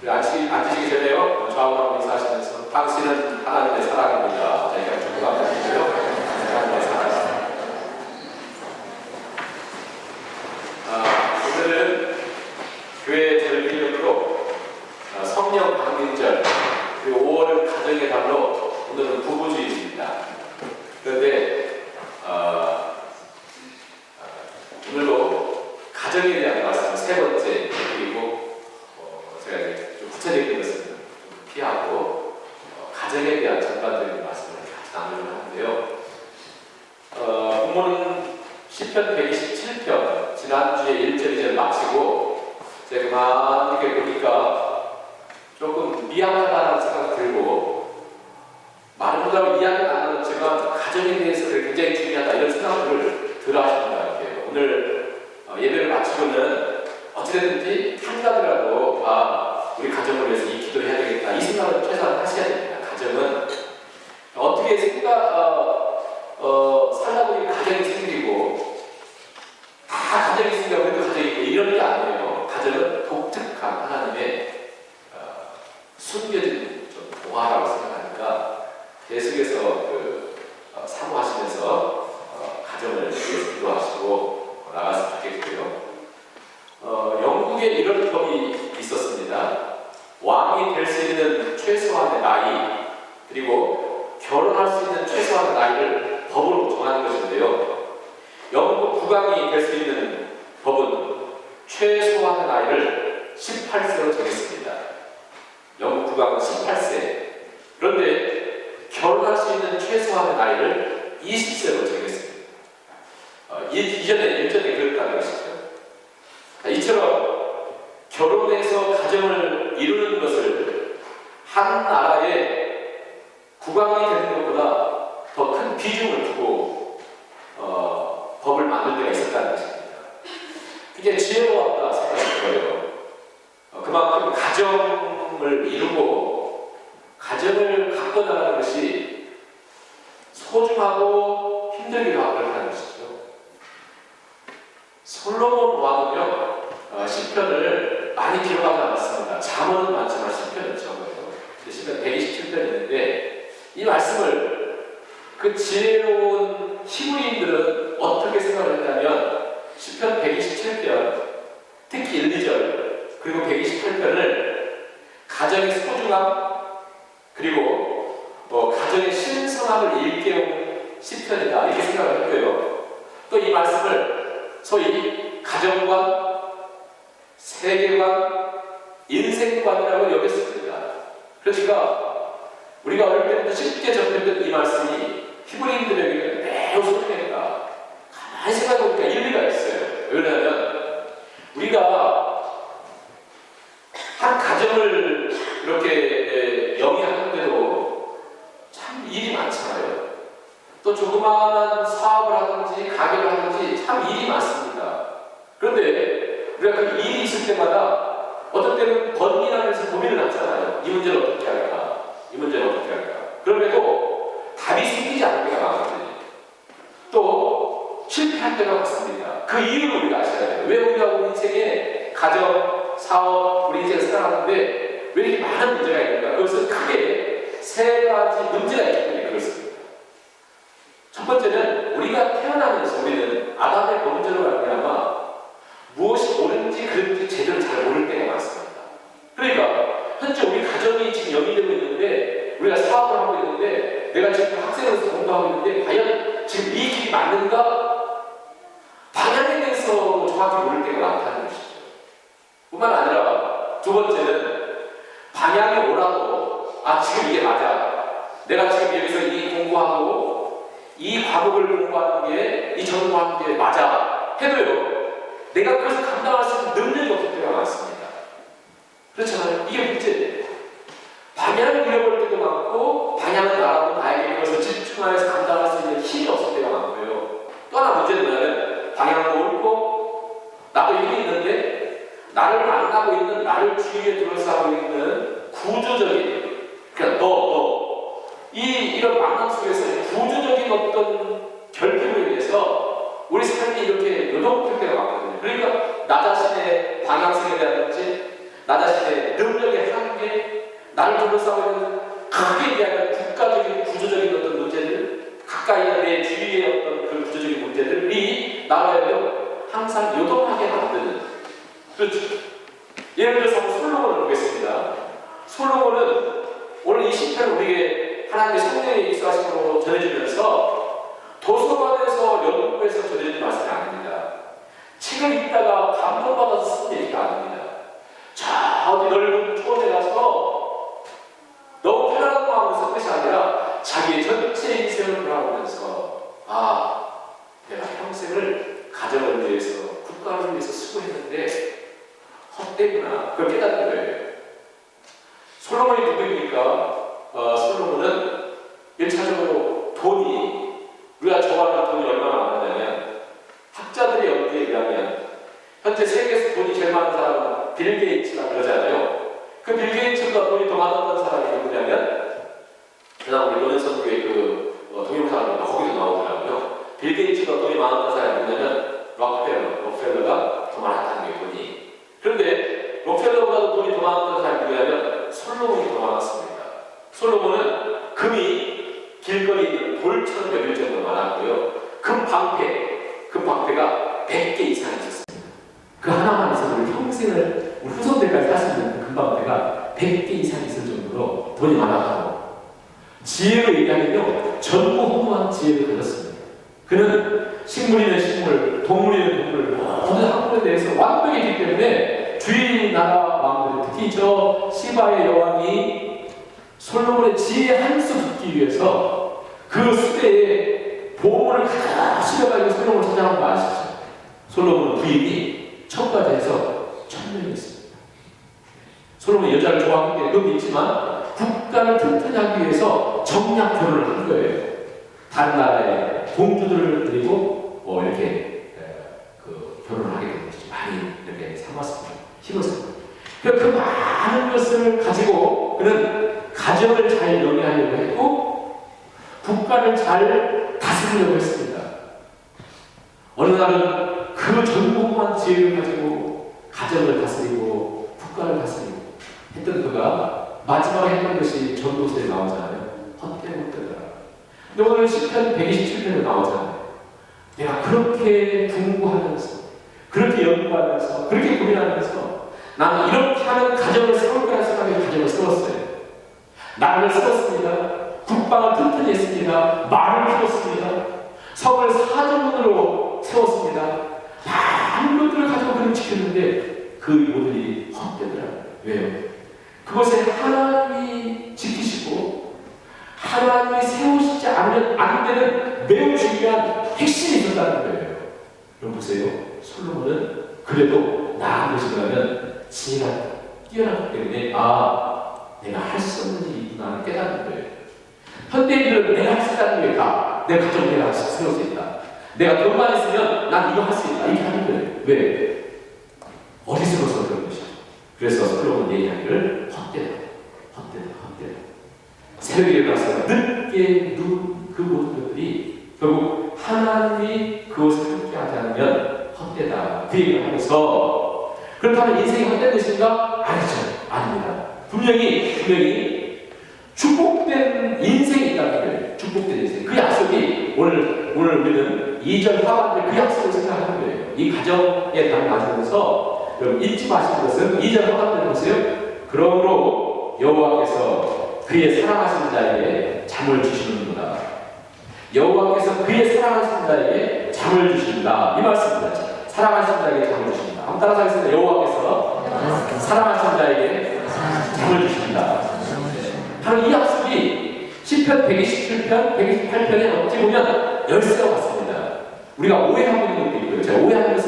앉으시기 전에요. 좌우로 인사하시면서 당신은 하나님의 사랑입니다. 저희가 축복합니다. 하나님의 사랑입니다. 오늘은 교회 절기력으로 성령 강림절, 그리고 5월은 가정의 달로 오늘은 부부주의입니다. 그런데 오늘도 가정에 대한 말씀 세 번째, 그리고 제가 좀 구체적인 것은 좀 피하고 가정에 대한 전반적인 말씀을 같이 나누려고 하는데요. 본문은 시편 127편 지난주에 1절 2절 마치고 제가 그만 이렇게 보니까 조금 미안하다는 생각이 들고 많은 분들하고 이야기는 안 나눴지만 가정에 대해서 굉장히 중요하다 이런 생각들을 들어 하시는 것 같아요. 오늘 예배를 마치고는 어찌됐든지 한가더라도 우리 가정을 위해서 이 기도를 해야 되겠다 이 생각을 최소한 하셔야 됩니다. 가정은 어떻게 살다 보니 가정이 생기고 다 가정이 생기고 우리도 가정이 있고 이런 게 아니에요. 가정은 독특한 하나님의 숨겨진 좀 보화라고 생각하니까 계속해서 사모하시면서 가정을 위해서 기도하시고 나갔으면 좋겠고요. 영국에 이런 법이 있었습니다. 왕이 될 수 있는 최소한의 나이, 그리고 결혼할 수 있는 최소한의 나이를 법으로 정하는 것인데요. 영국 국왕이 될 수 있는 법은 최소한의 나이를 18세로 정했습니다. 영국 국왕은 18세. 그런데 결혼할 수 있는 최소한의 나이를 20세로 정했습니다. 일전에 그랬다는 것이죠. 이처럼 결혼해서 가정을 이루는 것을 한 나라의 국왕이 되는 것보다 더 큰 비중을 두고 법을 만들 때가 있었다는 것입니다. 굉장히 지혜로웠다 생각이 들어요. 그만큼 가정을 이루고 가정을 갖고 나가는 것이 소중하고 힘들기도 하고 그렇다는 것이죠. 솔로몬 왕은요, 시편을 많이 기록하지 않았습니다. 잠언은 많지만 시편은 적어요. 시편 127편 있는데 이 말씀을 그 지혜로운 히브리인들은 어떻게 생각을 했냐면 시편 127편, 특히 1, 2절, 그리고 128편을 가정의 소중함, 그리고 가정의 신성함을 일깨운 시편이다 이렇게 생각을 했고요. 또 이 말씀을 소위 가정관, 세계관, 인생관이라고 여겼습니다. 그러니까 우리가 어릴 때부터 쉽게 접했던 이 말씀이 히브리인들에게 매우 소중했다. 가만히 생각해보니까 일리가 있어요. 왜냐하면 우리가 한 가정을 이렇게 영위하는데도 참 일이 많잖아요. 또 조그마한 사업을 하든지 가게를 하든지 참 일이 많습니다. 그런데 우리가 그 일이 있을 때마다 어떤 때는 번민하면서 고민을 하잖아요. 이 문제를 어떻게 할까? 이 문제를 어떻게 할까? 그럼에도 답이 생기지 않는 때가 많거든요. 또 실패할 때가 많습니다. 그 이유를 우리가 아셔야 돼요. 왜 우리가 우리 인생에 가정, 사업, 우리 인생을 살아가는데 왜 이렇게 많은 문제가 있는가? 그것은 크게 세 가지 문제가 있기 때문에 그렇습니다. 첫 번째는 우리가 태어나면서 우리는 아담의 범죄로 말미암아 무엇이 옳은지 그른지 제대로 잘 모를 때가 많습니다. 그러니까 현재 우리 가정이 지금 영위되고 있는데 우리가 사업을 하고 있는데 내가 지금 학생으로서 공부하고 있는데 과연 지금 이 길이 맞는가? 방향에 대해서 정확히 모를 때가 많다는 것이죠. 뿐만 아니라 두 번째는 방향이 오라고 지금 이게 맞아. 내가 지금 여기서 이 공부하고 이 과목을 공부하는 게 이 전공하는 게 맞아 해도요. 내가 그것을 감당할 수 있는 능력이 없을 때가 많습니다. 그렇잖아요. 이게 문제예요. 방향을 잃어버릴 때도 많고 방향을 알아보고 나에게 그것을 집중하여서 감당할 수 있는 힘이 없을 때가 많고요. 또 하나 문제는 뭐냐면 방향도 옳고 나도 힘이 있는데 나를 만나고 있는 나를 주위에 둘러싸고 있는 구조적인 그러니까 이런 만남 속에서 구조적인 어떤 결핍으로 인해서 우리 삶이 이렇게 요동칠 때가 많거든요. 그러니까 나 자신의 방향성에 대한 문제, 나 자신의 능력의 나를 둘러싸고 있는 크게 대한 국가적인 구조적인 어떤 문제들, 가까이 내 주위의 어떤 그 구조적인 문제들이 나를 항상 요동하게 만드는. 그렇죠. 예를 들어서 솔로몬을 보겠습니다. 솔로몬은 오늘 이 시편을 우리에게 하나님의 성령의 익숙하심으로 전해주면서 도서관에서 연구해서 전해주는 말씀이 아닙니다. 책을 읽다가 감동받아서 쓰는 얘기가 아닙니다. 저 어디 넓은 초원에 가서 너무 편안한 마음으로 쓰는 것이 아니라 자기의 전체 인생을 돌아보면서 내가 평생을 가정을 위해서 국가를 위해서 수고했는데 헛되구나. 그걸 깨닫는 거예요. 솔로몬이 누구입니까? 솔로몬은 1차적으로 돈이, 우리가 좋아하는 돈이 얼마나 많았냐면 학자들의 연구에 의하면 현재 세계에서 돈이 제일 많은 사람은 빌 게이츠가 그러잖아요. 그 빌 게이츠가 돈이 더 많았던 사람이 누구냐면 그다음 우리 노년선교의 동영상을 거기서 나오더라고요. 빌 게이츠가 돈이 많았던 사람이 누구냐면 록펠러가 더 많았다는 게 돈이. 그런데 록펠러보다도 돈이 더 많았던 사람이 누구냐면 솔로몬이 더 많았습니다. 솔로몬은 금이 길거리에 있는 돌처럼 여길 정도 많았고요. 금방패가 100개 이상 있었습니다. 그 하나만 있어도 우리 평생을 우리 후손들까지 살 수 있는 그 금방패가 100개 이상 있을 정도로 돈이 많았고, 지혜를 얘기하면요 전무후무한 지혜를 가졌습니다. 그는 식물이면 식물, 동물이면 동물 모든 학문에 대해서 완벽했기 때문에 주인 나라 왕들, 특히 저 시바의 여왕이 솔로몬의 지혜 한 수 듣기 위해서 그 수레에 보물을 가득 실어가지고 솔로몬을 찾아간 거 아시죠? 솔로몬은 부인이 천까지 해서 1000명이었습니다. 솔로몬이 여자를 좋아하기 때문에 그것도 있지만 국가를 튼튼히 하기 위해서 정략 결혼을 한 거예요. 다른 나라의 공주들을 데리고 이렇게 결혼을 하게 된 것이 많이 이렇게 삼았습니다. 힘을 씁니다. 그 많은 것을 가지고 그는 가정을 잘 영위하려고 했고 국가를 잘 다스리려고 했습니다. 어느 날은 그 전무후무한 지혜를 가지고 가정을 다스리고 국가를 다스리고 했던 그가 마지막에 했던 것이 전도서에 나오잖아요. 헛되더라. 근데 오늘 시편 127편에 나오잖아요. 내가 그렇게 궁구하면서 그렇게 연구하면서 그렇게 고민하면서 나는 이렇게 하는 가정을 세울 거라 생각해서 가정을 세웠어요. 나라를 세웠습니다. 국방을 튼튼히 했습니다. 말을 키웠습니다. 성을 사정문으로 세웠습니다. 많은 것들을 가지고 그를 지켰는데 그 모든 일이 헛되더라고요. 왜요? 그것에 하나님이 지키시고 하나님이 세우시지 않으면 안 되는 매우 중요한 핵심이 있었다는 거예요. 여러분 보세요. 솔로몬은 그래도 나은 것이 뭐냐면 지혜가 뛰어났기 때문에 내가 할 수 없는 일이 있구나 깨닫는 거예요. 현대인들은 내가 할 수 있다는 게 내 가정 내가 세울 수 있다. 내가 돈만 있으면 난 이거 할 수 있다. 이렇게 하는 거예요. 왜? 어리석어서 그런 것이죠. 그래서 솔로몬 얘기하기를 헛되다. 새벽에 일어나서 늦게 누운 그 모든 것들이 결국 하나님이 그것을 함께 하지 않으면 헛되다. 그 얘기를 하면서 그렇다면 인생이 헛된 것인가? 아니죠. 아닙니다. 분명히 축복된 인생이 있다는 거예요. 축복된 인생. 그 약속이 오늘 우리는 2절 하반절 그 약속을 생각하는 거예요. 이 가정에 딱 맞으면서 여러분 잊지 마시는 것은 2절 하반절 보세요. 그러므로 여호와께서 그의 사랑하신 자에게 잠을 주시는구나. 여호와께서 그의 사랑하신 자에게 잠을 주신다. 이 말씀입니다. 사랑하신 자에게 잠을 주신다. 한번 따라서 하겠습니다. 여호와께서 사랑하신 자에게 잠을 주신다. 바로 이 약속이 시편 127편, 128편에 어찌 보면 열쇠와 같습니다. 우리가 오해하고 있는 것도 있고요. 제가 오해하는 것은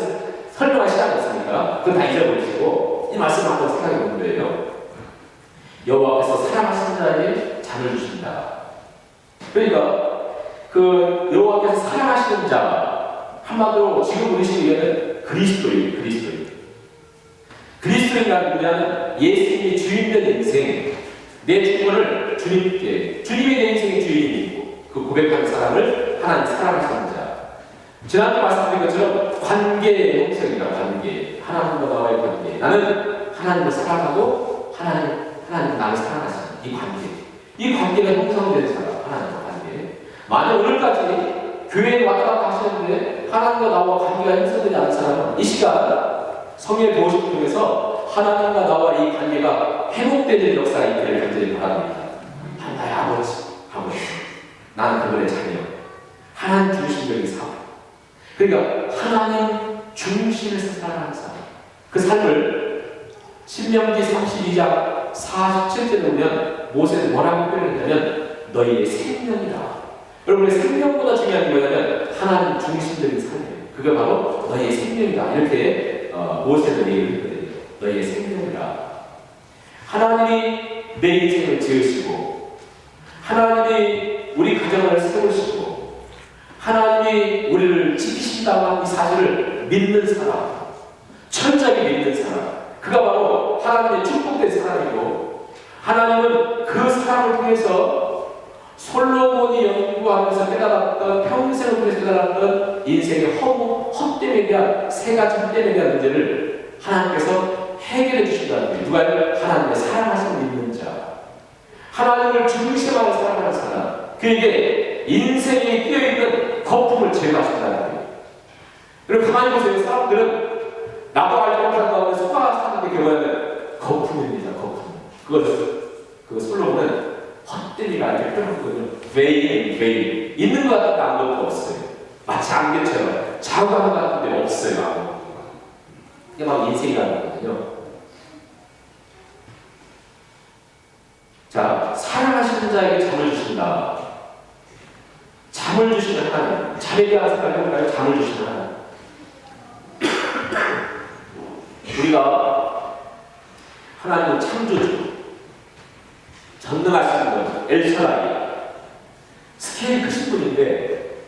설명할 시간이 없으니까 그건 다 잊어버리시고 이 말씀을 한번 생각해 보는 거예요. 여호와께서 사랑하신 자에게 잠을 주신다. 그러니까 그 여호와께서 사랑하시는 자, 한마디로 지금 우리 시기에는 그리스도인이라는 누구냐면 예수님이 주인된 인생, 내 주권을 주님께, 주님이 내 인생의 주인이고 그 고백하는 사람을 하나님 사랑하시는 자. 지난주 말씀드린 것처럼 관계의 형성이다. 관계, 하나님과 나와의 관계. 나는 하나님을 사랑하고 하나님 나를 사랑하시는 이 관계, 이 관계가 형성된 사람, 하나님과 관계. 만약 오늘까지 교회에 왔다 갔다 하시는데 하나님과 나와 관계가 형성되지 않은 사람은 이 시간 성령의 도우심을 통해서 하나님과 나와 이 관계가 회복되는 역사가 있기를 간절히 바랍니다. 나의 아버지, 나는 그분의 자녀. 하나님 중심적인 삶. 그러니까 하나님 중심에서 살아가는 삶. 그 삶을 신명기 32장 47절에 보면 모세는 뭐라고 표현했냐면 너희의 생명이다. 여러분의 생명보다 중요한 게 뭐냐면 하나님 중심적인 삶이에요. 그게 바로 너희의 생명이다. 이렇게 모세는 얘기를 했거든요. 너희의 생명이다. 하나님이 내 인생을 지으시고 하나님이 우리 가정을 세우시고 하나님이 우리를 지키신다고 하는 이 사실을 믿는 사람, 철저하게 믿는 사람, 그가 바로 하나님의 축복된 사람이고 하나님은 그 사람을 통해서 솔로몬이 연구하면서 깨달았던 평생을 통해서 깨달았던 인생의 헛됨에 대한 세 가지 헛됨에 대한 문제를 하나님께서 해결해 주신다는 거예요. 누가 하나님의 사랑하심을 믿는 자, 하나님을 중심하고 살아가는 사람, 그에게 인생에 끼어있는 거품을 제거하신다는 거예요. 여러분 가만히 보세요. 사람들은 나도 알지 못한 가운데 속아 사는데 결과는 거품입니다. 거품. 그거 솔로몬은 헛되니까 이렇게 표현하거든요. veil. 있는 것 같은데 아무것도 없어요. 마치 안개처럼 자고하는 것 같은데 없어요. 이게 막 인생이라는 거거든요. 자, 사랑하시는 자에게 잠을 주신다. 잠을 주시는 하나님. 잠에 대한 생각을 해볼까요? 잠을 주시는 하나님. 우리가 하나님은 창조주, 전능하신 분, 엘샤다이, 스케일이 크신 분인데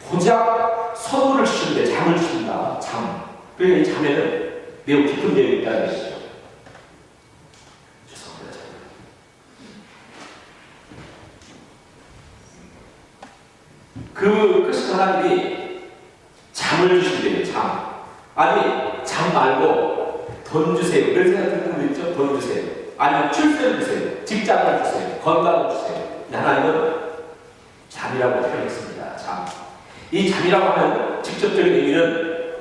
고작 선물을 주시는데 잠을 주신다. 잠. 그러니까 이 잠에는 매우 깊은 내용이 있다는 것이죠. 죄송합니다. 그 크신 하나님이 잠을 주신대요. 잠. 아니 잠 말고 돈 주세요. 이런 생각 드는 분도 있죠. 돈 주세요. 아니면 출세를 주세요. 직장을 주세요. 건강을 주세요. 하나님은 잠이라고 표현했습니다. 잠. 이 잠이라고 하는 직접적인 의미는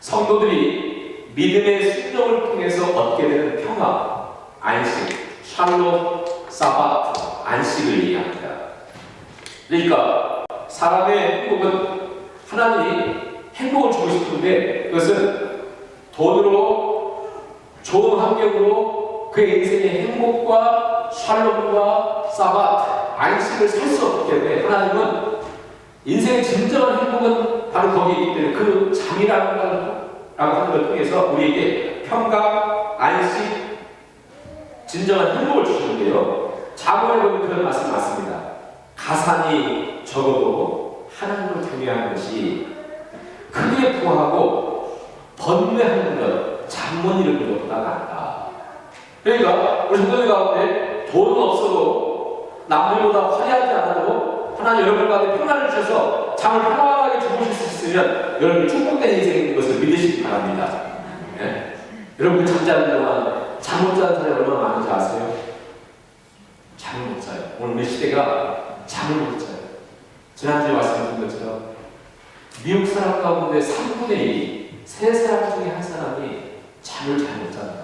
성도들이 믿음의 순종을 통해서 얻게 되는 평화, 안식, 샬롬, 사바트, 안식을 얘기합니다. 그러니까 사람의 행복은 하나님이 행복을 주고 싶은데 그것은 돈으로 좋은 환경으로 그의 인생의 행복과 샬롬과 사바트, 안식을 살 수 없기 때문에 하나님은 인생의 진정한 행복은 바로 거기에 있기 때문에 그 잠이라고 하는 걸 통해서 우리에게 평강, 안식, 진정한 행복을 주시는데요. 잠언에 보면 그런 말씀 맞습니다. 가산이 적어도 하나님을 경외하는 것이 크게 부하고 번뇌하는 것, 잠 못 이루는 것보다 낫다. 그러니까 우리 성도들 가운데 돈은 없어도 남들보다 화려하지 않아도 하나님 여러분 가운데 평안을 주셔서 잠을 편안하게 주무실 수 있으면 여러분이 축복된 인생인 것을 믿으시기 바랍니다. 네? 여러분 잠자는 동안 잠 못 자는 사람이 얼마나 많은지 아세요? 잠을 못 자요. 오늘 우리 시대가 잠을 못 자요. 지난주에 말씀드린 것처럼 미국 사람 가운데 3분의 1, 3사람 중에 한 사람이 잠을 잘 못 잔다.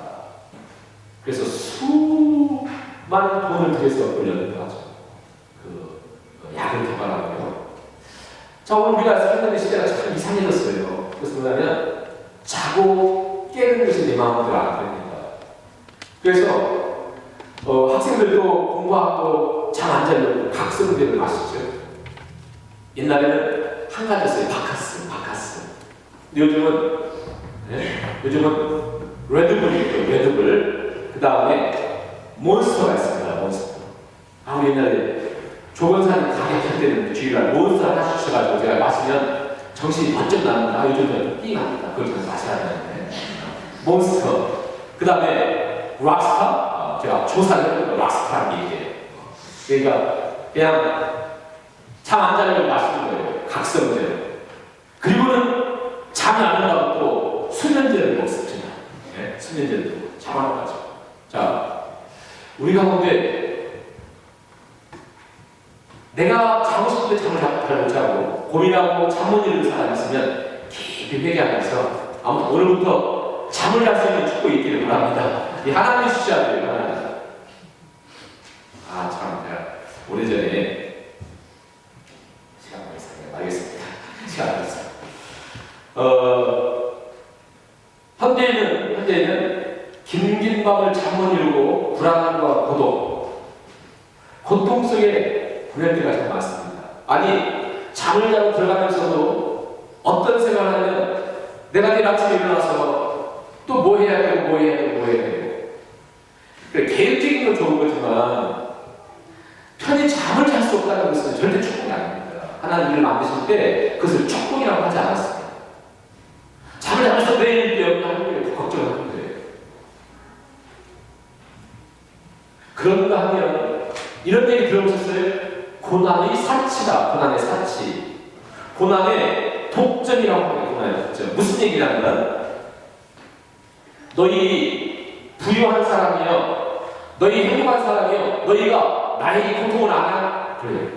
그래서 수많은 돈을 들여서 끌려는 하죠. 그 약을 개발하고요. 자, 오늘 우리가 살아가는 시대가 참 이상해졌어요. 그래서 뭐냐면 자고 깨는 것이 내 마음대로 안 됩니다. 그래서 학생들도 공부하고 잠 안 자려고 각성제를 마시죠. 옛날에는 한 가지였어요. 바카스. 근데 요즘은 레드불이에요. 레드불. 그 다음에 몬스터가 있습니다. 몬스터. 우리 옛날에 조건사님 가게 할 때는 주일날 몬스터 하나 주셔가지고 제가 마시면 정신이 번쩍 납니다. 요즘은 띵합니다. 그걸 좀 마셔야 되는데. 몬스터. 그 다음에 락스타. 제가 조사를 해보니까 락스타라는 얘기예요. 그러니까 그냥 잠 안 자려고 마시는 거예요. 각성제로. 그리고는 잠이 안 온다고 또 수면제를 먹습니다. 네, 수면제를 잠 안 오죠. 자, 우리 가운데 내가 자고 싶은데 잠을 잘 못 자고 고민하고 잠 못 이루는 사람이 있으면 깊이 회개하면서 아무튼 오늘부터 잠을 잘 수 있는 축복이 있기를 바랍니다. 이 하나님이 주셔야 돼요. 하나님. 아, 참, 제가 오래전에 시간 많이 있었네요. 알겠습니다. 시간 많이 있어요. 현대에는 긴 밤을 잠 못 이루고 불안함과 고통 속에 보낼 때가 참 많습니다. 아니, 잠을 자고 들어가면서도 어떤 생각을 하면 내가 내일 아침에 일어나서 또 뭐 해야 되고 뭐 해야 되고 뭐 해야 되고, 그러니까 계획적인 건 좋은 거지만 편히 잠을 잘 수 없다는 것은 절대 축복이 아닙니다. 하나님을 만드실 때 그것을 축복이라고 하지 않았습니다. 잠을 자면서 내일 때문에 걱정하는 거예요. 그런가 하면 이런 얘기 들어보셨어요? 고난의 사치다. 고난의 사치. 고난의 독점이라고 합니다. 고난의 독점. 무슨 얘기냐면 너희 부유한 사람이여, 너희 행복한 사람이여, 너희가 나의 고통을 아나? 그래요.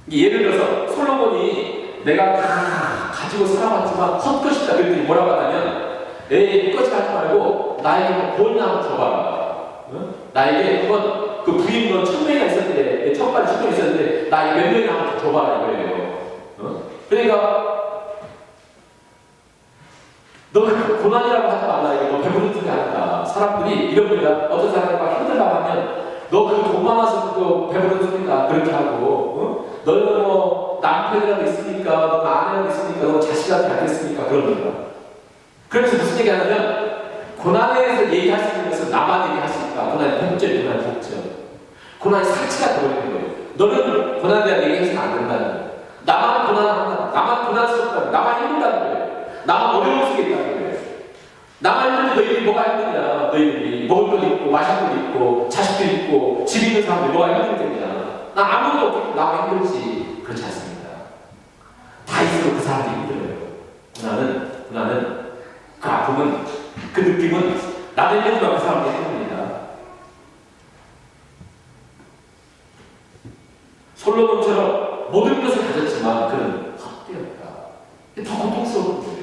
예를 들어서 솔로몬이 내가 다 가지고 살아왔지만 헛것이다 그랬더니 뭐라고 하냐면, 에이 헛것이 하지 말고 나에게 돈이나 한번 줘봐라. 응? 나에게 한번 그 부인 너 1000명이나 있었는데, 1000가지 1000명 있었는데 나에게 몇 명이나 한번 줘봐라 이거예요. 응? 그러니까 너 고난이라고 하지 말라. 이거 너 배부른 소리 한다. 사람들이 이런 거다. 어떤 사람이 막 힘들다고 하면 너 그 돈 많아서 그 배부른 소리다. 그렇게 하고, 응? 너는 뭐 남편이라도 있으니까, 너 아내라도 있으니까, 너 자식한테 알겠으니까 그런 거다. 그래서 무슨 얘기 하냐면 고난에 대해서 얘기할 수 있는 것은 나만 얘기할 수 있다. 고난의 독점, 고난의 독점. 고난의 사치가 되어버리는 거예요. 너는 고난에 대한 얘기해서는 안 된다는 거예요. 나만 고난한다. 나만 고난스럽다. 나만 힘들다는 거예요. 나만 어려운 속에 있다는 거예요. 나만 힘든데 너희들이 뭐가 힘드냐. 너희들이 먹을 것도 있고 마실 것도 있고 자식도 있고 집 있는 사람들이 뭐가 힘들겠냐. 나 아무것도 없고 나만 힘들지. 그렇지 않습니다. 다 있어도 그 사람들이 힘들어요. 고난은 그 아픔은, 그 느낌은 나도 힘들지만 그 사람들이 힘듭니다. 솔로몬처럼 모든 것을 가졌지만 그는 헛되었다. 더 고통스러운 거예요.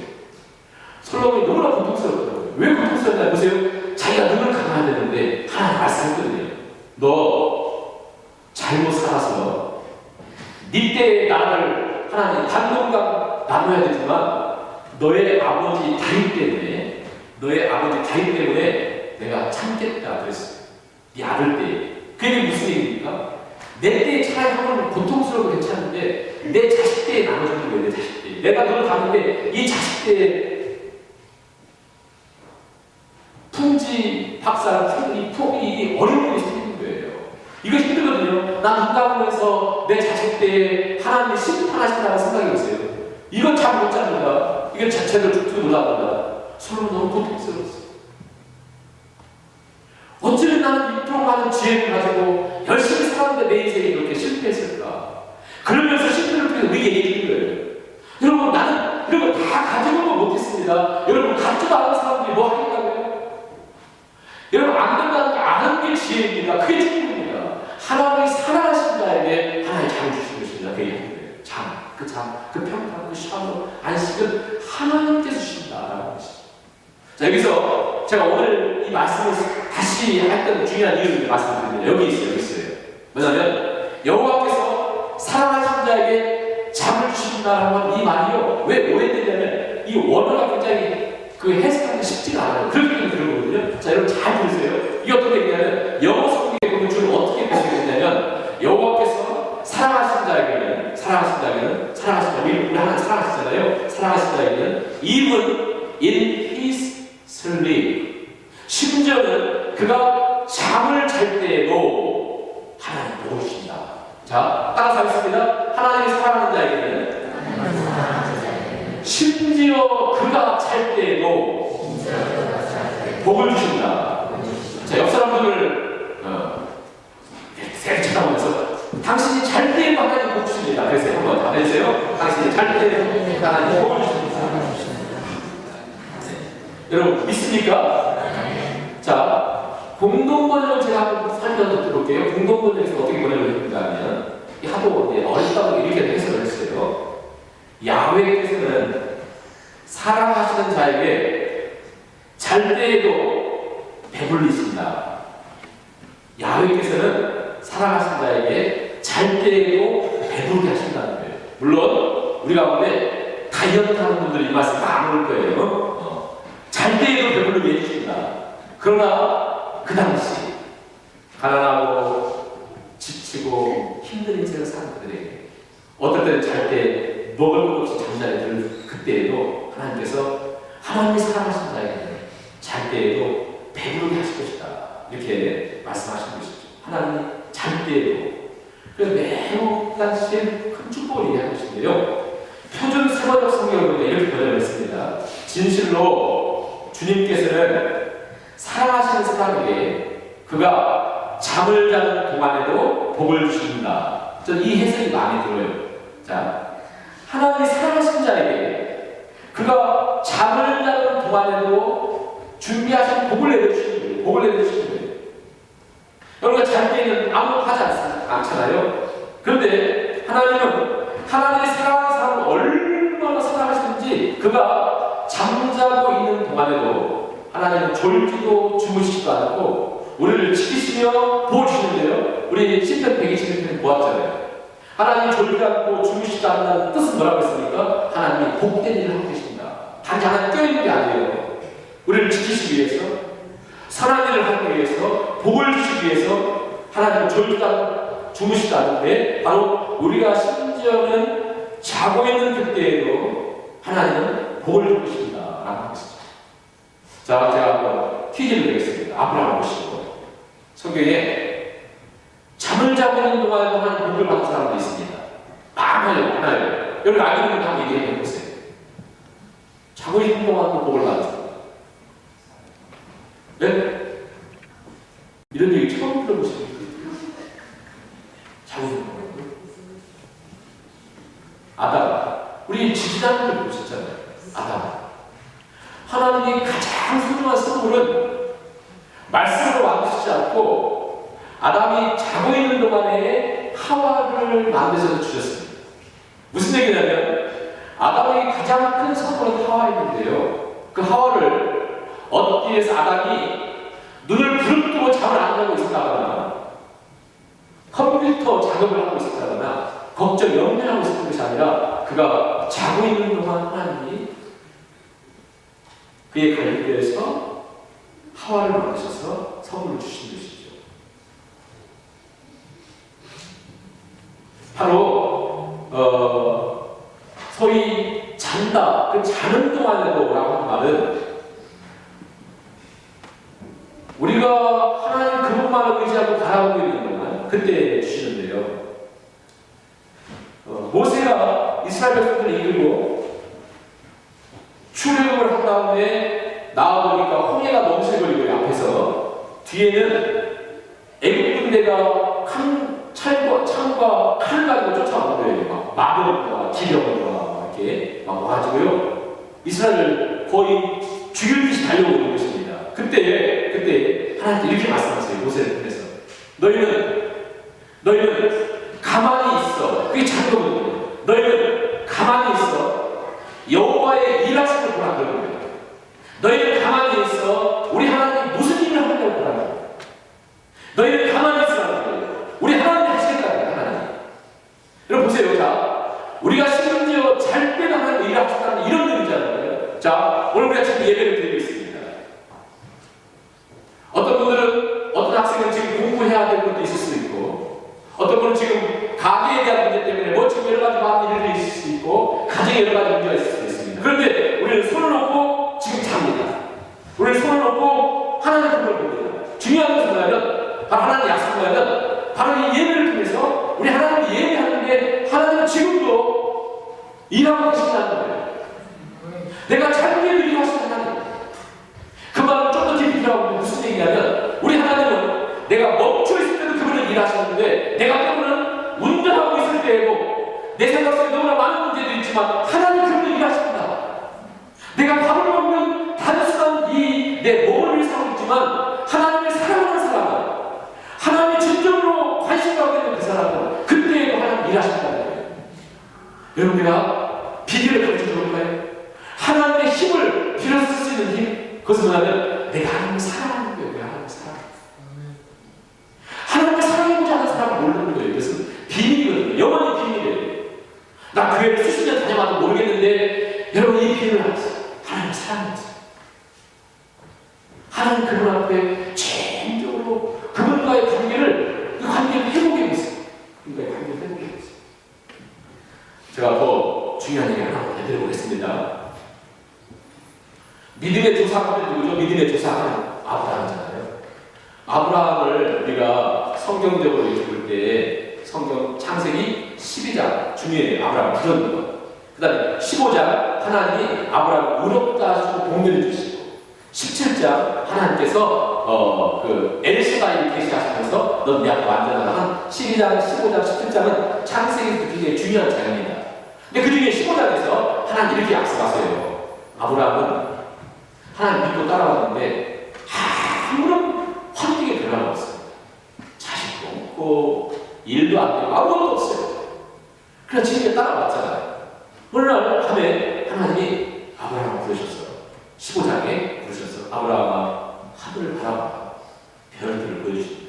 솔로몬이 너무나 고통스럽더라고요. 왜 고통스럽냐 보세요. 자기가 눈을 감아야 되는데 하나님 말씀했거든요. 너 잘못 살아서 네 때의 나를 하나님 단독과 나눠야 되지만 너의 아버지 다윗 때문에 내가 참겠다 그랬어요. 네 아들 때. 그게 무슨 얘기입니까? 내 때에 차라리 하면 고통스러워 괜찮은데 내 자식 때에 나눠주는 거예요. 내 자식 때. 내가 너를 가는데 이 자식 때에 풍지, 박살, 이 어려운 일이 생기는 거예요. 이거 힘들거든요. 난 hun가하면서 내 자식 때에 하나님이 심판하신다는 생각이 있어요. 이건 참 못 잡는다. 이건 자체를 죽지도 못한다. 서로 너무 고통스러웠어요. 어찌든 나는 이토록 많은 지혜를 가지고 열심히 살았는데 내 인생이 이렇게 실패했을까? 그러면서 실패를 통해서 우리에게 얘기하는 거예요. 여러분, 나는 이런 거 다 가지고도 못했습니다. 여러분, 갖지도 않은 사람들이 뭐 하겠다고요? 여러분, 안 된다는 거 아는 게 지혜입니다. 그게 축복입니다. 하나님이 사랑하신 자에게 하나님이 잠을 주신 것입니다. 그게 거예요. 그 평판, 그 샤워, 안식은 하나님께서 주신다라는 것이죠. 자, 여기서 제가 오늘 이 말씀을 다시 했던 중요한 이유를 말씀드립니다. 여기 있어요. 뭐냐면 여호와께서 사랑하신 자에게 잠을 주신다라는 이 말이요. 왜 오해되냐면 이 원어가 굉장히 그 해석하기 쉽지가 않아요. 그렇기 때문에 그런 거거든요. 자, 여러분 잘 들으세요. 이게 어떻게 되냐면 영어 성경에 보면 주로 어떻게 해석되냐면 여호와께서 사랑하신 자에게는 우리 하나님 사랑하시잖아요. 사랑하신 자에게는 even in his sleep, 심지어는 그가 잠을 잘 때에도 하나님 보고 주신다. 자, 따라서 하겠습니다. 하나님이 사랑하는 자에게는 심지어 그가 잘 때에도 복을 주신다. 자, 옆 사람들을 세 쳐다보면서 당신이 잘 때에도 하나님 복 주십니다. 그래서 한번 다 해주세요. 당신이 잘 때에도 하나님 복을 주십니다. 네. 여러분 믿습니까? 자, 공동번역을 제가 한번 설명을 드려볼게요. 공동번역에서 어떻게 번역을 했는가 하면, 하도 어렵다고 이렇게 해석을 했어요. 야훼께서는 사랑하시는 자에게 잘 때에도 배불리신다. 야훼께서는 사랑하시는 자에게 잘 때에도 배부르게 하신다는 거예요. 물론 우리 가운데 다이어트 하는 분들이 이 말씀 다 안 올 거예요. 잘 때에도 배부르게 해주신다. 그러나 그 당시 가난하고 지치고 힘든 인생을 사는 그들에게 어떨 때는 잘 때 먹을 것 없이 잠자리 들 그때에도 하나님께서 하나님이 사랑하시는 자에게 잘 때에도 배부르게 하실 것이다. 이렇게 말씀하신 것이죠. 하나님이 잘 때에도 매우 사실 큰 축복을 얘기하는 것인데요. 표준 세번역 성경을 보면 이렇게 번역을 했습니다. 진실로 주님께서는 사랑하시는 사람에게 그가 잠을 자는 동안에도 복을 주신다. 저는 이 해석이 마음에 들어요. 자, 하나님이 사랑하시는 자에게 그가 잠을 자는 동안에도 준비하신 복을 내려주시는 거예요. 복을 내려주시는 거예요. 여러분가 잘 때에는 아무것도 하지 않잖아요. 그런데 하나님은 하나님이 사랑하는 사람을 얼마나 사랑하시는지 그가 잠자고 있는 동안에도 하나님은 졸지도 주무시지도 않고 우리를 지키시며 도와주시는데요. 우리 시편 121편 보았잖아요. 하나님이 졸지 않고 주무시지 않는 뜻은 뭐라고 했습니까? 하나님이 복된 일을 하고 계십니다. 단지 하나님 껴있는 게 아니에요. 우리를 지키시기 위해서, 선한 일을 하기 위해서, 복을 주시기 위해서 하나님은 졸지 않고 주무시지 않는데 바로 우리가 심지어는 자고 있는 그때에도 하나님은 복을 주고 계십니다. 라고 하겠습니다. 자, 제가 한번 퀴즈를 내겠습니다. 아브라함 보시고 성경에 잠을 자고 있는 동안에도 하나님 복을 받은 사람도 있습니다. 많아요. 여러분 알고 있는 거 한번 얘기해 보세요. 자고 있는 동안도 복을 받은 사람. 네? 이런 얘기 처음 들어보시는 거예요. 자고 있는 동안도. 아담. 우리 지지자분들 보셨잖아요. 아담. 하나님이 가장 소중한 선물은 말씀으로 만드시지 않고 아담이 자고 있는 동안에 하와를 만드셔서 주셨습니다. 무슨 얘기냐면 아담에게 가장 큰 선물은 하와였는데요. 그 하와를 얻기 위해서 아담이 눈을 부릅뜨고 잠을 안 자고 있었다거나 컴퓨터 작업을 하고 있었다거나 걱정, 염려하고 있었던 것이 아니라 그가 자고 있는 동안 하나님이 그의 갈비뼈에서 하와를 만드셔서 선물을 주신 것이죠. 바로 소위 잔다, 그 자는 동안에도 라고 하는 말은 우리가 하나님 그분만을 의지하고 바라보고 있는 동안 그때 주시는데요. 모세가 이스라엘 백성들을 이끌고 출애굽을 한 다음에 나와보니까 홍해가 넘실거리고 앞에서 뒤에는 애국 군대가 창과 칼을 가지고 쫓아오는 거예요. 마병과 기병과 이렇게 막 와가지고요. 이스라엘을 거의 죽일듯이 달려오는 것입니다. 그때 하나님께 이렇게 말씀하세요. 모세를 통해서 너희는 가만히 있어. 그게 작거든요. 너희는 가만히 있어. 여호와의 일하심을 보라 그러는 거예요. 너희는 가만히 있어. 우리 하나님이 무슨 일을 하는지 보라. 너희는 가만히 있으라는 거예요. 우리 하나님 하시겠다는 하나님. 여러분 보세요. 자, 우리가 심지어 잘 때도 하나님 일을 하시다는 이런 의미잖아요. 자, 오늘 우리가 지금 예배를 드리고 있습니다. 어떤 분들은 어떤 학생은 지금 공부해야 될 것도 있을 수 있고 어떤 분은 지금 가계에 대한 문제 때문에 뭐 지금 여러 가지 많은 일들이 있을 수 있고 가정에 여러 가지 문제가 있을 수 있습니다. 그런데 우리는 손을 놓고 지금 잡니다. 우리는 손을 놓고 하나님의 품을 봅니다. 중요한 것은 뭐냐면 바로 하나님의 약속이 뭐냐면 바로 이 예배를 통해서 우리 하나님을 예배하는데 하나님은 지금도 일하고 계신다는 거예요. 내가 잘못해도 일하시는 하나님. 그 말은 좀 더 깊이 들어가면 무슨 얘기냐면 우리 하나님은 내가 멈춰 있을 때도 그분은 일하시는데 내가 때로는 운전하고 있을 때에도 내 생각 속에 너무나 많은 문제들이 있지만 하나님 그분은 일하십니다. 내가 밥을 먹는 단순한 내 몸을 위해서 하고 있지만 하나님의 사랑을 여러분, 내가 비밀을 가르쳐 줄까요? 하나님의 힘을 빌어서 쓸 수 있는 힘, 그것은 뭐냐면 내가 하나님을 사랑하는 거예요. 내가 하나님을 사랑하는 거예요. 하나님을 사랑해보지 않는 사람은 모르는 거예요. 그것은 비밀이거든요. 영원히 비밀이에요. 나 교회를 수십 년 다녀봐도 모르겠는데 여러분, 이 비밀을 아세요? 하나님을 사랑하세요. 하나님 그분 앞에 전적으로 그분과의 관계를, 그 관계를 회복해 보세요. 그분과의 관계를 회복해 보세요. 제가 더 중요한 얘기 하나 해드려보겠습니다. 믿음의 조상은 누구죠? 믿음의 조상은 아브라함이잖아요. 아브라함을 우리가 성경적으로 읽을 때 성경 창세기 12장 중요해요. 아브라함 부르는 것. 그 다음에 15장 하나님이 아브라함을 의롭다 하시고 복면해 주시고, 17장 하나님께서 그 엘시바이를 계시하시면서 넌 내 앞에 완전하다. 12장, 15장, 17장은 창세기에서 굉장히 중요한 장면입니다. 근데 그 중에 15장에서 하나님 이렇게 약속하세요. 아브라함은 하나님 믿고 따라왔는데 아무런 환경에 변화가 없어요. 자식도 없고 일도 안 되고 아무것도 없어요. 그냥 지금 따라왔잖아요. 어느 날 밤에 하나님이 아브라함을 부르셨어요. 15장에 부르셔서 아브라함아, 하늘을 바라봐 별들을 보여주시는데,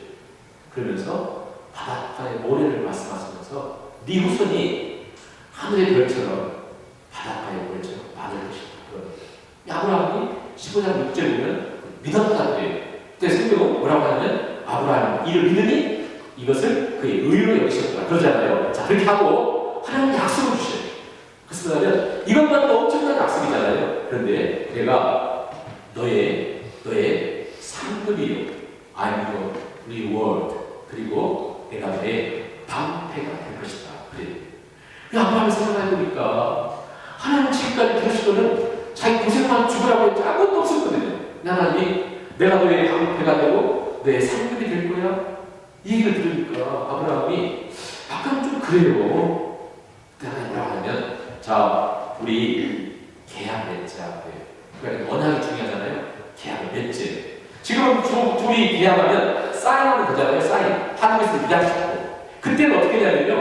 그러면서 바닷가의 모래를 말씀하시면서 네 후손이 하늘의 별처럼 바닷가의 모래처럼 많을 것이다. 아브라함이 15장 6절에 보면 믿었다 그래요. 그때 성경은 뭐라고 하냐면 아브라함이 이를 믿으니 이것을 그의 의로 여기셨다 그러잖아요. 자, 그렇게 하고 하나님 약속을 주셔요. 그래서 뭐냐면 이것만도 엄청난 약속이잖아요. 그런데 내가 너의 상급이요, I'm your reward, 그리고 내가 너의 방패가 될 것이다. 그래. 아브라함을 생각해보니까 하나님 지금까지 들으시고는 자기 고생만 죽으라고 했지 아무것도 없었거든요. 하나님이 내가 너의 방패가 되고 너의 상급이 될 거야, 이 얘기를 들으니까 아브라함이 약간 좀 그래요. 하나님 뭐라고 하면, 자, 우리 계약 맺자. 그러니까 언약이 중요하잖아요. 계약을 맺지. 지금 둘이 계약하면 사인하면 되잖아요. 사인. 한국에서 위장시키고. 그때는 어떻게 하냐면요,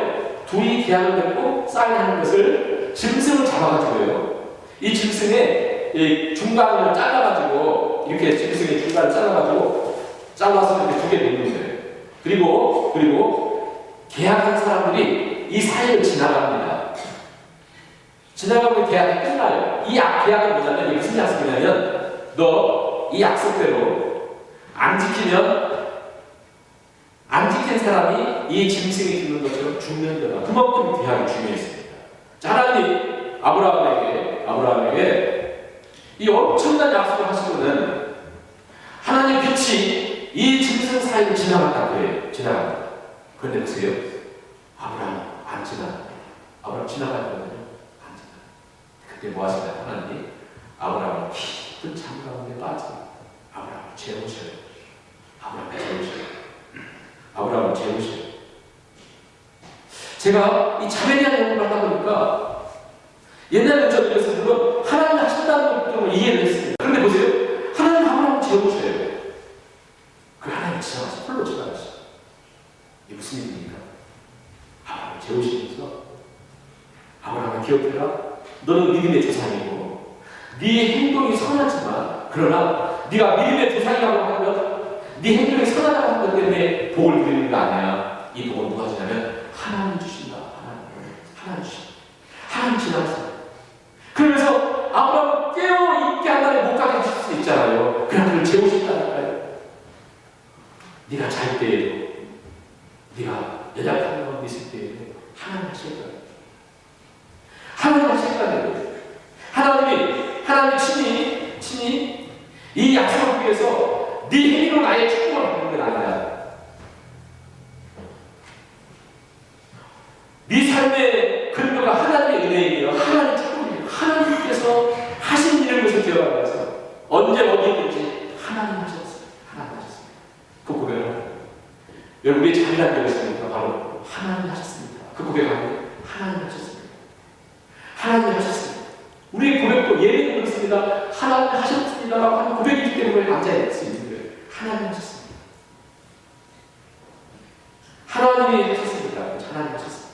둘이 계약을 맺고 사인하는 것을 짐승을 잡아가지고요, 이 짐승의 이 중간을 잘라가지고, 이렇게 짐승의 중간을 잘라서 이렇게 두 개 놓는 거예요. 그리고 계약한 사람들이 이 사이를 지나갑니다. 지나가면 계약이 끝나요. 이 계약은 뭐냐면, 이게 무슨 약속이냐면, 너 이 약속대로 안 지킨 사람이 이 짐승이 죽는 것처럼 죽는 거다. 그만큼 계약이 중요했습니다. 자, 하나님이 아브라함에게 이 엄청난 약속을 하시고는 하나님의 빛이 이 짐승 사이를 지나갔다 그래요. 지나갔다. 그런데 보세요. 아브라함 안 지나갑니다. 아브라함 지나가거든요. 안 지나갑니다. 그때 뭐 하시나요? 하나님이 아브라함을 깊은 잠 가운데 빠져 아브라함을 재우셔요. 아브라함을 재우셔요. 제가 이 잠에 대한 연구를 하다 보니까 옛날에 저들에서 물론 하나님 하신다는 것도 이해를 했습니다. 그런데 보세요. 하나님 아브라함을 재우셔요. 그 하나님 지나가서 홀로 지나가시죠. 이게 무슨 일입니까? 아브라함을 재우시면서 아브라함을 기억해라. 너는 믿음의 조상이고 네 행동이 선하지만, 그러나 네가 믿음의 조상이라고 하는 것, 네 행동이 선하다고 하는 것 때문에 복을 누리는 거 아니야. 이 복은 누가 주냐면 하나님 주신다. 하나님 주신다. 하나님 지나가세요. 그러면서 아브라함을 깨어있게 한다면 못 가게 해줄 수 있잖아요. 그냥 그를 재우신다니까요. 네가 잘 때에도, 네가 연약한 것 있을 때에도 하나님 하실 거예요. 하나님 하실 거예요. 하나님이 친히 이 약속을 위해서 네 행위로 나의 축복을 받는 건 아니야. 네 삶의 근거가 하나님의 은혜이며 하나님의 축복이에요. 하나님께서 하신 일을 위해서 되어가면서 언제 어디든지 하나님 하셨어요. 하나님 하셨습니다. 그 고백을 합니다. 여러분, 우리의 잠이란 게 있습니까? 바로 하나님 하셨습니다. 그 고백하고 하나님 하셨습니다. 하나님 하셨습니다. 우리의 고백도 예배도 그렇습니다. 하나님 하셨습니다라고 하는 고백이기 때문에 앉아있을 수 있는 거예요. 하나님 하셨습니다. 하나님이 하셨습니다. 하나님 하셨습니다.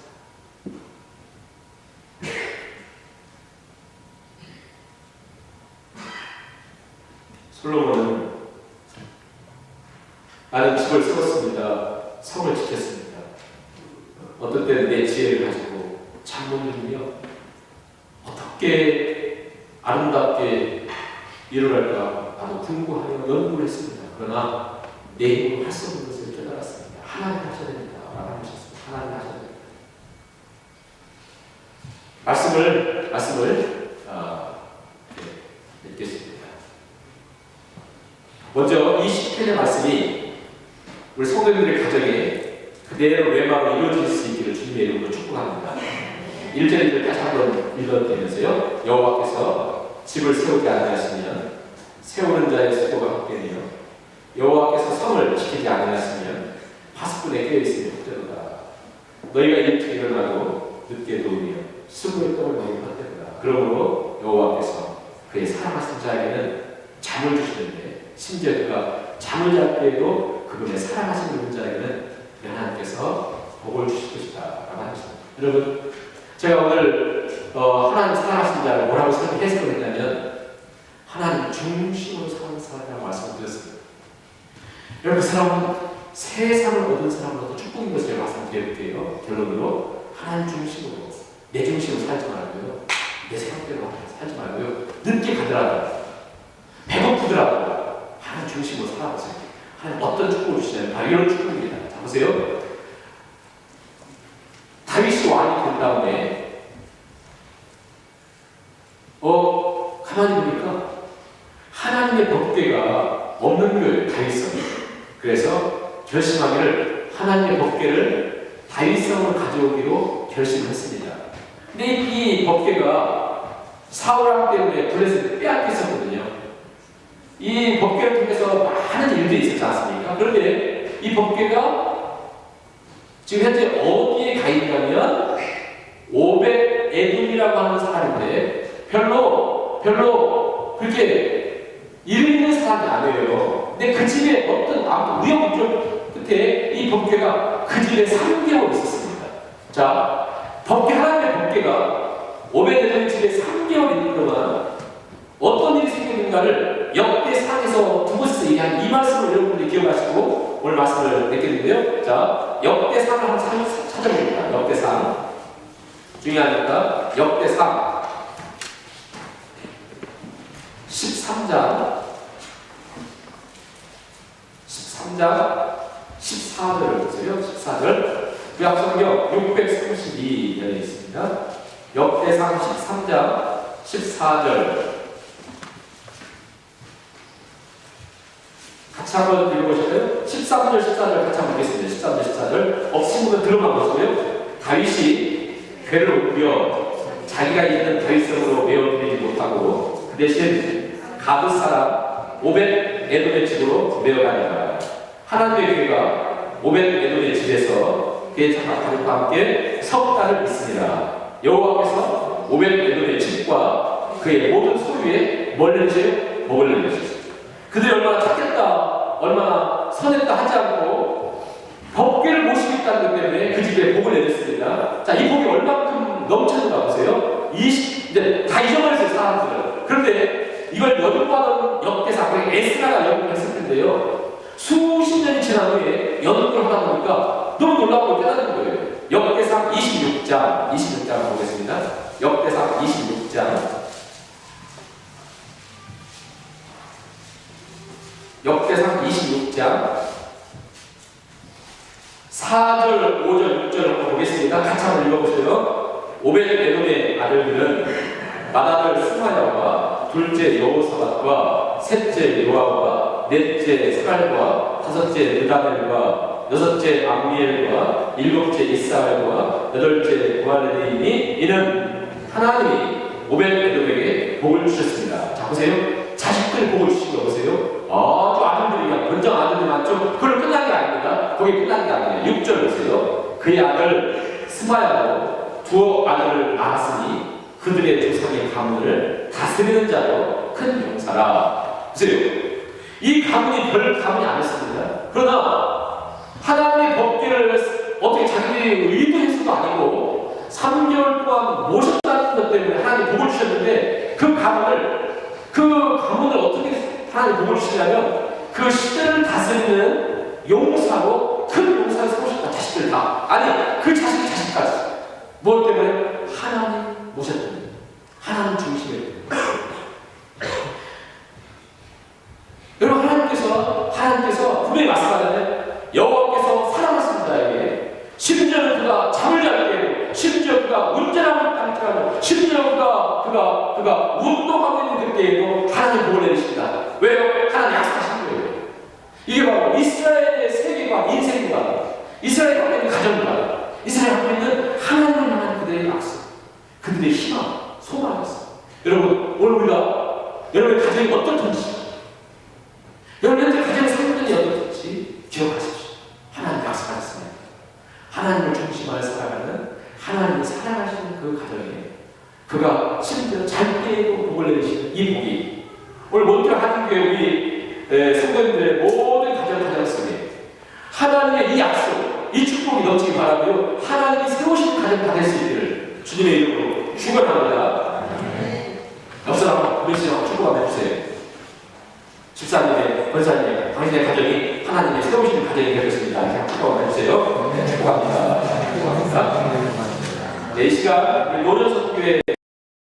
솔로몬은 나는 집을 세웠습니다. 성을 지켰습니다. 어떤 때는 내 지혜를 가지고 창문을요 어떻게 아름답게 이루랄까 나도 궁구하여 연구를 했습니다. 그러나 내 힘으로 할 수 없는 것을 깨달았습니다. 하나님 하셔야 됩니다. 라고 하셨습니다. 하나님 하셔야 됩니다. 말씀을 읽겠습니다. 먼저 이 시편의 말씀이 우리 성도님들의 가정에 그대로 외마로 이루어질 수 있기를 주님의 이름으로 축복합니다. 1절을 다시 한번 읽어드리면서요. 여호와께서 집을 세우지 아니하시면 세우는 자의 수고가 헛되며 여호와께서 성을 지키지 아니하시면 파수꾼에 깨어있으며 헛되도다. 너희가 일찍 일어나고 늦게 누우며 수고의 떡을 먹으면 헛되도다. 그러므로 여호와께서 그의 사랑하신 자에게는 잠을 주시는데 심지어 그가 잠을 잘 때에도 그분의 사랑하신 자에게는 하나님께서 복을 주실 것이다 라고 하셨습니다. 여러분 제가 오늘 하나님 사랑하신 자를 뭐라고 해석을 했냐면 하나님 중심으로 사는 사람이라고 말씀을 드렸습니다. 여러분 그 사람은 세상을 얻은 사람으로도 축복인 것을 제가 말씀드릴게요. 결론으로 하나님 중심으로 내 중심으로 살지 말고요. 내 생각대로 살지 말고요. 늦게 가더라도 배고프더라도 하나님 중심으로 살아보세요. 하나님 어떤 축복을 주시냐면 바로 이런 축복입니다. 자 보세요. 다윗이 왕이 된 다음에 가만히 보니까 하나님의 법궤가 없는 거예요. 다윗성이. 그래서 결심하기를 하나님의 법궤를 다윗성으로 가져오기로 결심했습니다. 근데 이 법궤가 사울왕 때문에 블레셋을 빼앗겼었거든요. 이 법궤를 통해서 많은 일들이 있었지 않습니까? 그런데 이 법궤가 지금 현재 어디에 가 있냐면 오벳 에돔이라고 하는 사람인데 별로 그렇게 이름 있는 사람이 아니에요. 근데 그 집에 어떤 아무튼 우여곡절 끝에 이 법궤가 그 집에 3개월 있었습니다. 자, 하나님의 법궤가 오벳 에돔의 집에 3개월 있는 동안 어떤 일이 생겼는가를 역대상에서 두 곳에서 얘기한 이 말씀을 여러분들이 기억하시고 오늘 말씀을 맺겠는데요. 자, 역대상을 한번 찾아봅니다. 역대상 중요하니까 역대상 13장 14절을 보세요. 14절 구약성경 632년에 있습니다. 역대상 13장 14절 같이 한번 읽어보실까요? 13절 14절 같이 한번 보겠습니다. 13절 14절 없으신 분은 들어만 보세요. 다윗이 궤를 옮겨 자기가 있는 다윗성으로 메어드리지 못하고 그 대신 가드 사람 오벳 에돔의 집으로 메어가니라. 하나님의 궤가 오벳 에돔의 집에서 그의 장막과 함께 석 달을 있으니라. 여호와께서 오벳 에돔의 집과 그의 모든 소유에 뭘 내주세요? 복을 내주세요. 그들이 얼마나 착했다, 얼마나 선했다 하지 않고 법궤를 모시고 있다는 것 때문에 그 집에 복을 내렸습니다. 자, 이 복이 얼마큼 넘쳤는가 보세요. 이제 다 잊어버렸어요, 사람들은. 그런데 이걸 연구하던 역대상, 에스라가 연구했을 텐데요. 수십 년이 지난 후에 연구를 하다 보니까 너무 놀라운 걸 깨닫는 거예요. 역대상 26장 보겠습니다. 역대상 26장. 역대상 26장 4절, 5절, 6절을 한번 보겠습니다. 같이 한번 읽어보세요. 오벳 에돔의 아들들은 맏아들 스마야와 둘째 여호사밧과 셋째 요압과 넷째 스갈과 다섯째 느다넬과 여섯째 암미엘과 일곱째 이스라엘과 여덟째 구알레데이니 이는 하나님이 오벳 에돔에게 복을 주셨습니다. 자 보세요. 자식들 복을 주신 거 보세요. 아주 아들들이 번장 아들들 많죠. 그걸 끝난 게 아닙니다. 거기 끝난 게 아니에요. 6절 보세요. 그의 아들 스마야로 두 아들을 낳았으니 그들의 조상의 가문을 다스리는 자로 큰 용사라. 보세요. 이 가문이 별 가문이 아니었습니다. 그러나 하나님의 법궤를 어떻게 자기들이 의도해서도 아니고 3개월 동안 모셨다는 것 때문에 하나님이 복을 주셨는데 그 가문을 어떻게 하나님 복을 주시려면 그 시대를 다스리는 용사로 큰 용사를 세우셨다. 자식들 다. 아니 그 자식까지. 무엇 때문에? 하나님 모셨더니 하나님 중심에. 여러분 하나님께서 분명히 말씀하는데 여호와께서 사랑하시는 자에게 심지어 그가 잠을 잘 때에도 심지어 그가 운전하고 있다고 심지어 그가 운동하고 있는 그때에도 하나님 복을 내리십니다. 왜요? 하나님 약속하신 거예요. 이게 바로 이스라엘의 세계관, 인생관, 이스라엘 갖고 있는 가정관, 이스라엘 갖고 있는 하나님을 향한 그들의 약속, 그들의 희망, 소망이었어요. 여러분 오늘 우리가 여러분의 가정이 어떻든지 여러분 현재 가정의 상황이 어떻든지 기억하십시오. 하나님 약속하셨습니다. 하나님을 중심으로 살아가는 하나님을 사랑하시는 그 가정에 그가 심지어 잘 때에도 복을 내리시는 이 복이 오늘 몬트레 한인교회 우리 성도님들의 모든 가정 속에 하나님의 이 약속, 이 축복이 넘치기 바라고요. 하나님이 세우신 가정 다 될 수 있기를 주님의 이름으로 축원합니다. 옆 사람 우리시랑 축복 한번 해주세요. 집사님의, 권사님, 당신의 가정이 하나님의 세우신 가정이 되겠습니다. 축복 한번 해주세요. 축복합니다. 축복합니다. 네, 이 시간 우리 노년석교회